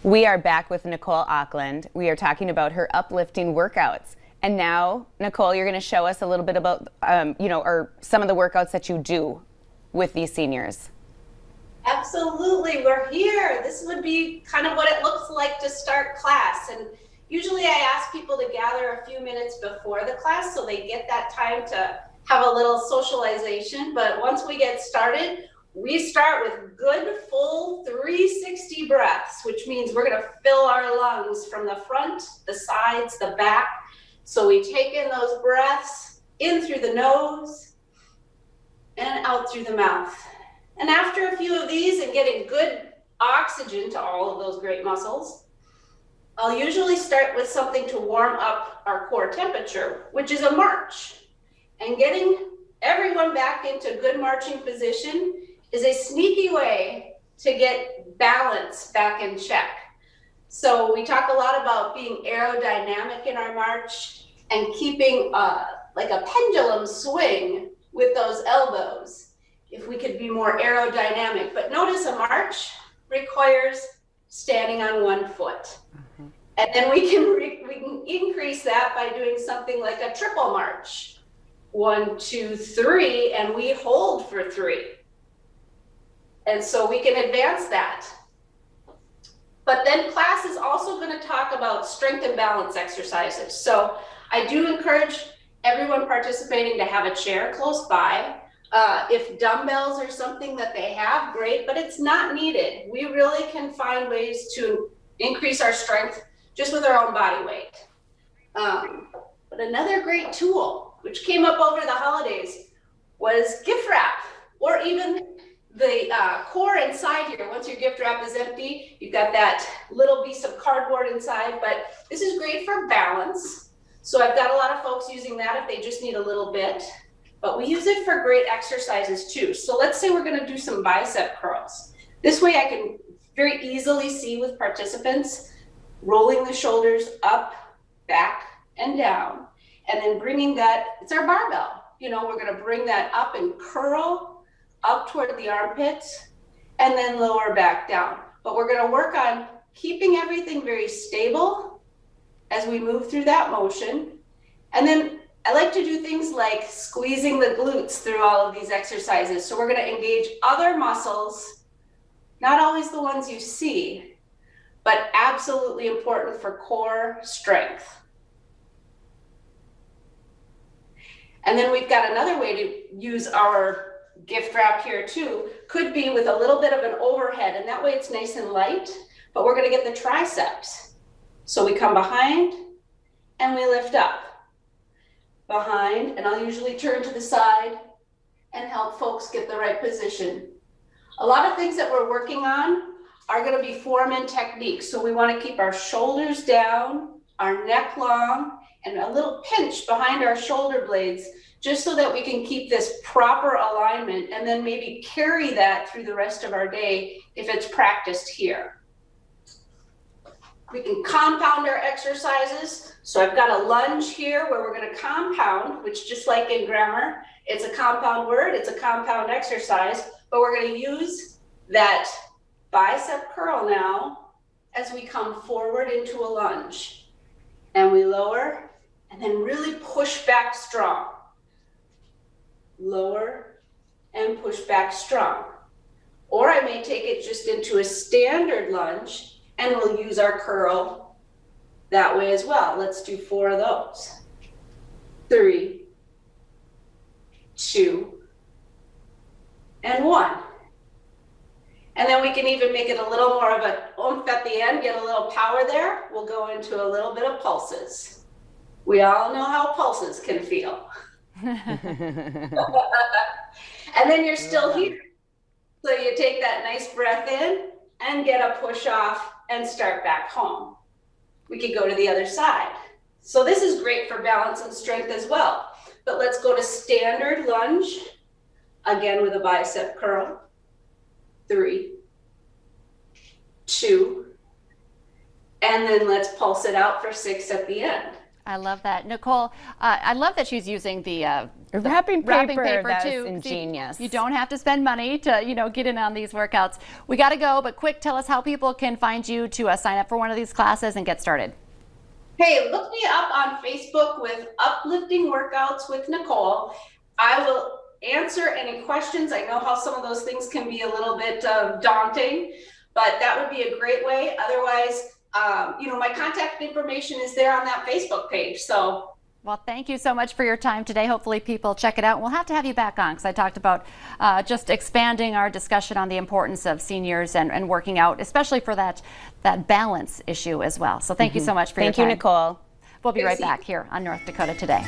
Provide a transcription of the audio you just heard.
We are back with Nicole Auckland. We are talking about her uplifting workouts. And now, Nicole, you're going to show us a little bit about, or some of the workouts that you do with these seniors. Absolutely, we're here. This would be kind of what it looks like to start class. And usually I ask people to gather a few minutes before the class so they get that time to have a little socialization. But once we get started, we start with good full 360 breaths, which means we're going to fill our lungs from the front, the sides, the back. So we take in those breaths in through the nose and out through the mouth. And after a few of these and getting good oxygen to all of those great muscles, I'll usually start with something to warm up our core temperature, which is a march. And getting everyone back into good marching position is a sneaky way to get balance back in check. So we talk a lot about being aerodynamic in our march and keeping like a pendulum swing with those elbows. If we could be more aerodynamic, but notice a march requires standing on one foot. Mm-hmm. And then we can increase that by doing something like a triple march. 1, 2, 3, and we hold for 3. And so we can advance that. But then class is also going to talk about strength and balance exercises. So I do encourage everyone participating to have a chair close by. If dumbbells are something that they have, great, but it's not needed. We really can find ways to increase our strength just with our own body weight. But another great tool, which came up over the holidays, was gift wrap, or even the core inside here. Once your gift wrap is empty, you've got that little piece of cardboard inside, but this is great for balance. So I've got a lot of folks using that if they just need a little bit. But we use it for great exercises too. So let's say we're going to do some bicep curls. This way I can very easily see with participants rolling the shoulders up, back, and down, and then bringing that, it's our barbell. We're going to bring that up and curl up toward the armpits and then lower back down. But we're going to work on keeping everything very stable as we move through that motion. And then I like to do things like squeezing the glutes through all of these exercises. So we're going to engage other muscles, not always the ones you see, but absolutely important for core strength. And then we've got another way to use our gift wrap here too. Could be with a little bit of an overhead, and that way it's nice and light, but we're going to get the triceps. So we come behind and we lift up. Behind, and I'll usually turn to the side and help folks get the right position. A lot of things that we're working on are going to be form and technique. So we want to keep our shoulders down, our neck long, and a little pinch behind our shoulder blades, just so that we can keep this proper alignment and then maybe carry that through the rest of our day if it's practiced here. We can compound our exercises. So I've got a lunge here where we're going to compound, which just like in grammar, it's a compound word, it's a compound exercise, but we're going to use that bicep curl now as we come forward into a lunge. And we lower and then really push back strong. Lower and push back strong. Or I may take it just into a standard lunge and we'll use our curl that way as well. Let's do 4 of those. 3, 2, and 1. And then we can even make it a little more of a oomph at the end, get a little power there. We'll go into a little bit of pulses. We all know how pulses can feel. And then you're still here. So you take that nice breath in and get a push off and start back home. We could go to the other side. So this is great for balance and strength as well. But let's go to standard lunge, again with a bicep curl. 3, 2, and then let's pulse it out for 6 at the end. I love that. Nicole, I love that she's using the wrapping paper. That's too. ingenious. You don't have to spend money to, get in on these workouts. We got to go, but quick, tell us how people can find you to sign up for one of these classes and get started. Hey, look me up on Facebook with Uplifting Workouts with Nicole. I will answer any questions. I know how some of those things can be a little bit daunting, but that would be a great way. Otherwise, my contact information is there on that Facebook page. So, well, thank you so much for your time today. Hopefully people check it out. We'll have to have you back on because I talked about just expanding our discussion on the importance of seniors and working out, especially for that balance issue as well. So thank you so much for your time. Thank you, Nicole. We'll be right back here on North Dakota Today.